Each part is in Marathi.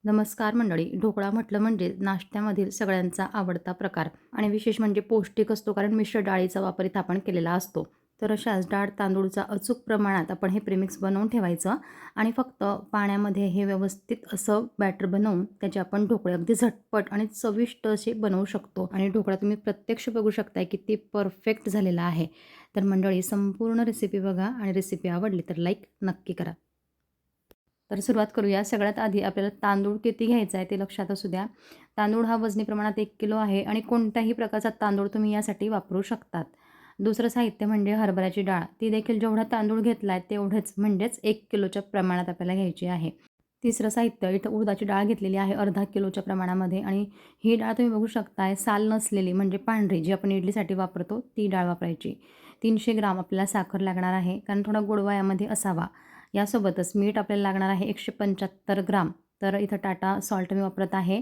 नमस्कार मंडळी. ढोकळा म्हटलं म्हणजे नाश्त्यामधील सगळ्यांचा आवडता प्रकार आणि विशेष म्हणजे पौष्टिक असतो, कारण मिश्र डाळीचा वापर इथं आपण केलेला असतो. तर अशाच डाळ तांदूळचा अचूक प्रमाणात आपण हे प्रेमिक्स बनवून ठेवायचं आणि फक्त पाण्यामध्ये हे व्यवस्थित असं बॅटर बनवून त्याचे आपण ढोकळे अगदी झटपट आणि चविष्ट असे बनवू शकतो. आणि ढोकळा तुम्ही प्रत्यक्ष बघू शकताय किती परफेक्ट झालेला आहे. तर मंडळी, संपूर्ण रेसिपी बघा आणि रेसिपी आवडली तर लाईक नक्की करा. तर सुरुवात करूया. सगळ्यात आधी आपल्याला तांदूळ किती घ्यायचा आहे ते लक्षात असू द्या. तांदूळ हा वजनी प्रमाणात 1 किलो आहे आणि कोणत्याही प्रकारचा तांदूळ तुम्ही यासाठी वापरू शकतात. दुसरं साहित्य म्हणजे हरभऱ्याची डाळ. ती देखील जेवढा तांदूळ घेतला आहे तेवढेच, म्हणजेच 1 किलोच्या प्रमाणात आपल्याला घ्यायची आहे. तिसरं साहित्य, इथं उडदाची डाळ घेतलेली आहे अर्धा किलोच्या प्रमाणामध्ये आणि ही डाळ तुम्ही बघू शकताय साल नसलेली, म्हणजे पांढरी, जी आपण इडलीसाठी वापरतो ती डाळ वापरायची. 300 ग्राम आपल्याला साखर लागणार आहे, कारण थोडा गोडवा यामध्ये असावा. यासोबतच मीठ आपल्याला लागणार आहे 175 ग्राम. तर इथं टाटा सॉल्ट मी वापरत आहे.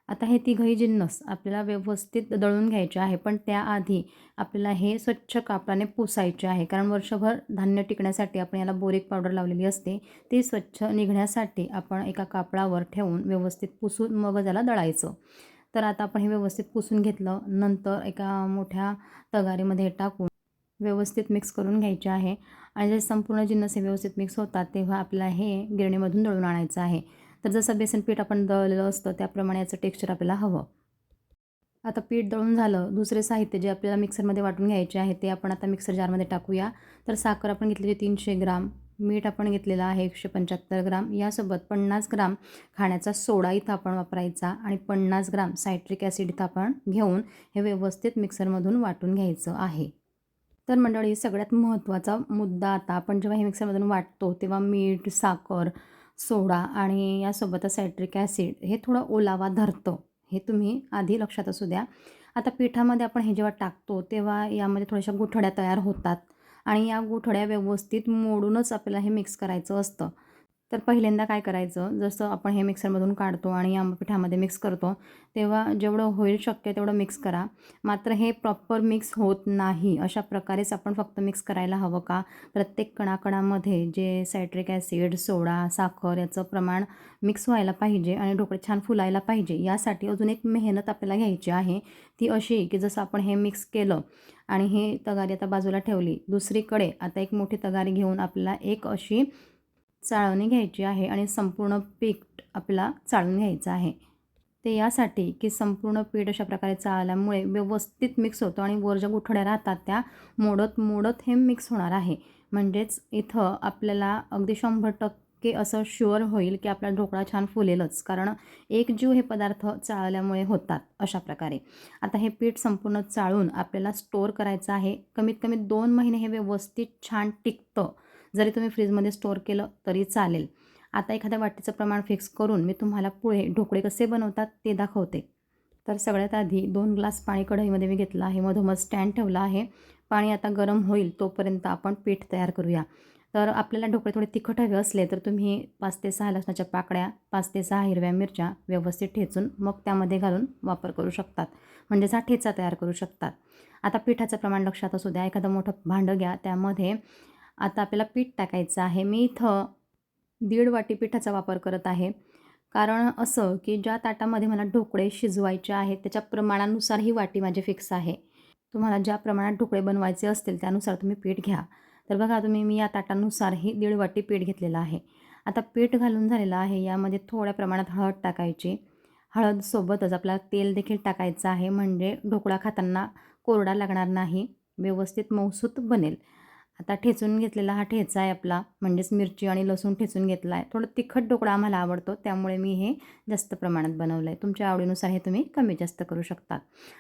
आता हे तिघही जिन्नस आपल्याला व्यवस्थित दळून घ्यायचे आहे, पण त्याआधी आपल्याला हे स्वच्छ कापडाने पुसायचे आहे, कारण वर्षभर धान्य टिकण्यासाठी आपण याला बोरिक पावडर लावलेली असते. ती स्वच्छ निघण्यासाठी आपण एका कापडावर ठेवून व्यवस्थित पुसून मग त्याला दळायचं. तर आता आपण हे व्यवस्थित पुसून घेतलं. नंतर एका मोठ्या तगारीमध्ये टाकून व्यवस्थित मिक्स करून घ्यायचे आहे आणि जे संपूर्ण जिन्नस हे व्यवस्थित मिक्स होतात तेव्हा आपल्याला हे गिरणीमधून दळून आणायचं आहे. तर जसं बेसन पीठ आपण दळलेलं असतं त्याप्रमाणे याचं टेक्स्चर आपल्याला हवं. आता पीठ दळून झालं. दुसरे साहित्य जे आपल्याला मिक्सरमध्ये वाटून घ्यायचे आहे ते आपण आता मिक्सर जारमध्ये टाकूया. तर साखर आपण घेतलेली 300 ग्राम, मीठ आपण घेतलेलं आहे 175 ग्राम, यासोबत 50 ग्राम खाण्याचा सोडा इथं आपण वापरायचा आणि 50 ग्राम सायट्रिक ॲसिड इथं आपण घेऊन हे व्यवस्थित मिक्सरमधून वाटून घ्यायचं आहे. तर मंडळी, सगळ्यात महत्त्वाचा मुद्दा, आता आपण जेव्हा हे मिक्सरमधून वाटतो तेव्हा मीठ, साखर, सोडा आणि यासोबतच सायट्रिक ॲसिड हे थोडं ओलावा धरतं. हे तुम्ही आधी लक्षात असू द्या. आता पिठामध्ये आपण हे जेव्हा टाकतो तेव्हा यामध्ये थोड्याशा गुठळ्या तयार होतात आणि या गुठळ्या व्यवस्थित मोडूनच आपल्याला हे मिक्स करायचं असतं. तर पहिल्यांदा काय करायचं, जसं आपण हे मिक्सरमधून काढतो आणि या पिठामध्ये मिक्स करतो, तेव्हा जेवढं होईल शक्य तेवढं मिक्स करा. मात्र हे प्रॉपर मिक्स होत नाही. अशा प्रकारेच आपण फक्त मिक्स करायला हवं, का प्रत्येक कणाकणामध्ये जे सायट्रिक ॲसिड, सोडा, साखर याचं प्रमाण मिक्स व्हायला पाहिजे आणि ढोकळे छान फुलायला पाहिजे. यासाठी अजून एक मेहनत आपल्याला घ्यायची आहे. ती अशी, की जसं आपण हे मिक्स केलं आणि हे तगारी आता बाजूला ठेवली, दुसरीकडे आता एक मोठी तगारी घेऊन आपल्याला एक अशी चाळणी घ्यायची आहे आणि संपूर्ण पीठ आपल्याला चाळून घ्यायचं आहे. ते यासाठी, की संपूर्ण पीठ अशा प्रकारे चाळल्यामुळे व्यवस्थित मिक्स होतं आणि वर ज्या गुठळ्या राहतात त्या मोडत मोडत हे मिक्स होणार आहे. म्हणजेच इथं आपल्याला अगदी 100% असं शुअर होईल, की आपला ढोकळा छान फुलेलच, कारण एकजीव हे पदार्थ चाळल्यामुळे होतात अशा प्रकारे. आता हे पीठ संपूर्ण चाळून आपल्याला स्टोअर करायचं आहे. कमीत कमी 2 महिने हे व्यवस्थित छान टिकतं. जरी तुम्ही फ्रीजमध्ये स्टोअर केलं तरी चालेल. आता एखाद्या वाटीचं प्रमाण फिक्स करून मी तुम्हाला पुढे ढोकळे कसे बनवतात ते दाखवते. तर सगळ्यात आधी 2 ग्लास पाणी कढईमध्ये मी घेतलं आहे. मधोमध स्टँड ठेवला आहे. पाणी आता गरम होईल तोपर्यंत आपण पीठ तयार करूया. तर आपल्याला ढोकळे थोडे तिखट हवे असले तर तुम्ही 5 ते 6 लसणाच्या पाकळ्या, 5 ते 6 हिरव्या मिरच्या व्यवस्थित ठेचून मग त्यामध्ये घालून वापर करू शकतात. म्हणजेच हा ठेचा तयार करू शकतात. आता पिठाचं प्रमाण लक्षात असू द्या. एखादं मोठं भांडं घ्या. त्यामध्ये आता आपल्याला पीठ टाकायचं आहे. मी इथं 1.5 वाटी पिठाचा वापर करत आहे. कारण असं, की ज्या ताटामध्ये मला ढोकळे शिजवायचे आहेत त्याच्या प्रमाणानुसार ही वाटी माझी फिक्स आहे. तुम्हाला ज्या प्रमाणात ढोकळे बनवायचे असतील त्यानुसार तुम्ही पीठ घ्या. तर बघा तुम्ही, मी या ताटानुसार ही 1.5 वाटी पीठ घेतलेलं आहे. आता पीठ घालून झालेलं आहे. यामध्ये थोड्या प्रमाणात हळद टाकायची. हळदसोबतच आपल्याला तेल देखील टाकायचं आहे, म्हणजे ढोकळा खाताना कोरडा लागणार नाही, व्यवस्थित मऊसूत बनेल. आता ठेचून घेतलेला हा ठेचा आहे आपला, म्हणजेच मिरची आणि लसूण ठेचून घेतला आहे. थोडं तिखट ढोकळा आम्हाला आवडतो, त्यामुळे मी हे जास्त प्रमाणात बनवलं आहे. तुमच्या आवडीनुसार हे तुम्ही कमी जास्त करू शकता.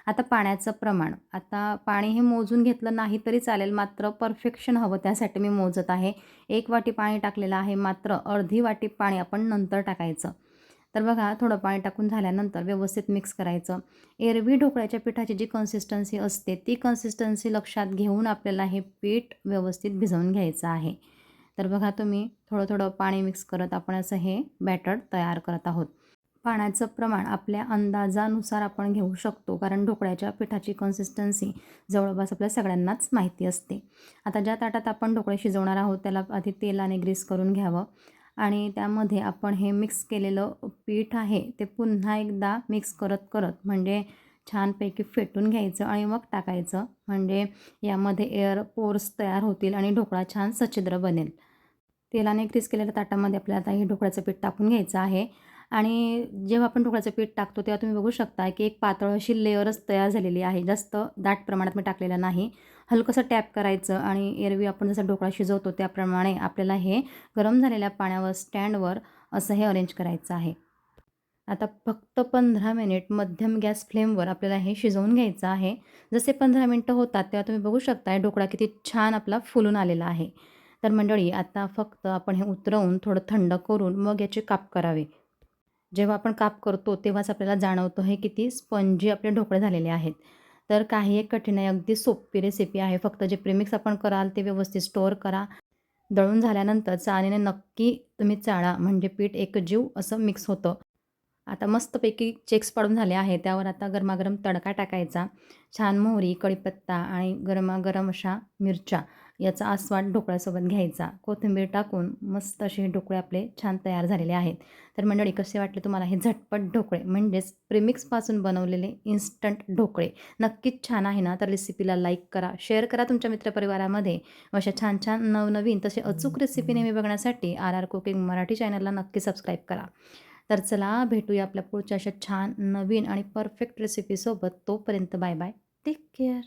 आता पाण्याचं प्रमाण, आता पाणी हे मोजून घेतलं नाही तरी चालेल, मात्र परफेक्शन हवं त्यासाठी मी मोजत आहे. 1 वाटी पाणी टाकलेलं आहे, मात्र अर्धी वाटी पाणी आपण नंतर टाकायचं. तर बघा, थोडं पाणी टाकून झाल्यानंतर व्यवस्थित मिक्स करायचं. एरवी ढोकळ्याच्या पिठाची जी कन्सिस्टन्सी असते ती कन्सिस्टन्सी लक्षात घेऊन आपल्याला हे पीठ व्यवस्थित भिजवून घ्यायचं आहे. तर बघा तुम्ही, थोडं थोडं पाणी मिक्स करत आपण असं हे बॅटर तयार करत आहोत. पाण्याचं प्रमाण आपल्या अंदाजानुसार आपण घेऊ शकतो, कारण ढोकळ्याच्या पिठाची कन्सिस्टन्सी जवळपास आपल्या सगळ्यांनाच माहिती असते. आता ज्या ताटात आपण ढोकळे शिजवणार आहोत त्याला आधी तेलाने ग्रीस करून घ्यावं आणि त्यामध्ये आपण हे मिक्स केलेलं पीठ आहे ते पुन्हा एकदा मिक्स करत करत म्हणजे छानपैकी फेटून घ्यायचं आणि मग टाकायचं. म्हणजे यामध्ये एअर पोर्स तयार होतील आणि ढोकळा छान सच्छिद्र बनेल. तेलाने ग्रीस केलेल्या ताटामध्ये आपल्याला आता हे ढोकळ्याचं पीठ टाकून घ्यायचं आहे आणि जेव्हा आपण ढोकळ्याचं पीठ टाकतो तेव्हा तुम्ही बघू शकता की एक पातळ अशी लेयरच तयार झालेली आहे. जास्त दाट प्रमाणात मी टाकलेलं नाही. हलकंसं टॅप करायचं आणि एरवी आपण जसा ढोकळा शिजवतो त्याप्रमाणे आपल्याला हे गरम झालेल्या पाण्यावर स्टँडवर असं हे अरेंज करायचं आहे. आता फक्त 15 मिनिट मध्यम गॅस फ्लेमवर आपल्याला हे शिजवून घ्यायचं आहे. जसे 15 मिनिटं होतात तेव्हा तुम्ही बघू शकता ढोकळा किती छान आपला फुलून आलेला आहे. तर मंडळी आता फक्त आपण हे उतरवून थोडं थंड करून मग याचे काप करावे. जेव्हा आपण काप करतो तेव्हाच आपल्याला जाणवतं हे किती स्पंजी आपले ढोकळे झालेले आहेत. तर काही एक कठीण नाही, अगदी सोपी रेसिपी आहे. फक्त जे प्रेमिक्स आपण कराल ते व्यवस्थित स्टोअर करा. दळून झाल्यानंतर चाळणीने नक्की तुम्ही चाळा म्हणजे पीठ एकजीव असं मिक्स होतं. आता मस्तपैकी चेक्स पाडून झाले आहे. त्यावर आता गरमागरम तडका टाकायचा. छान मोहरी, कढीपत्ता आणि गरमागरम अशा मिरच्या याचा आस्वाद ढोकळ्यासोबत घ्यायचा. कोथिंबीर टाकून मस्त असे हे ढोकळे आपले छान तयार झालेले आहेत. तर मंडळी कसे वाटले तुम्हाला हे झटपट ढोकळे म्हणजेच प्रेमिक्सपासून बनवलेले इन्स्टंट ढोकळे? नक्कीच छान आहे ना? तर रेसिपीला लाईक करा, शेअर करा तुमच्या मित्रपरिवारामध्ये. अशा छान छान नवनवीन तसे अचूक रेसिपी नेहमी बघण्यासाठी RR कुकिंग मराठी चॅनलला नक्की सबस्क्राईब करा. तर चला भेटूया आपल्या पुढच्या अशा छान नवीन आणि परफेक्ट रेसिपीसोबत. तोपर्यंत बाय बाय. Take care.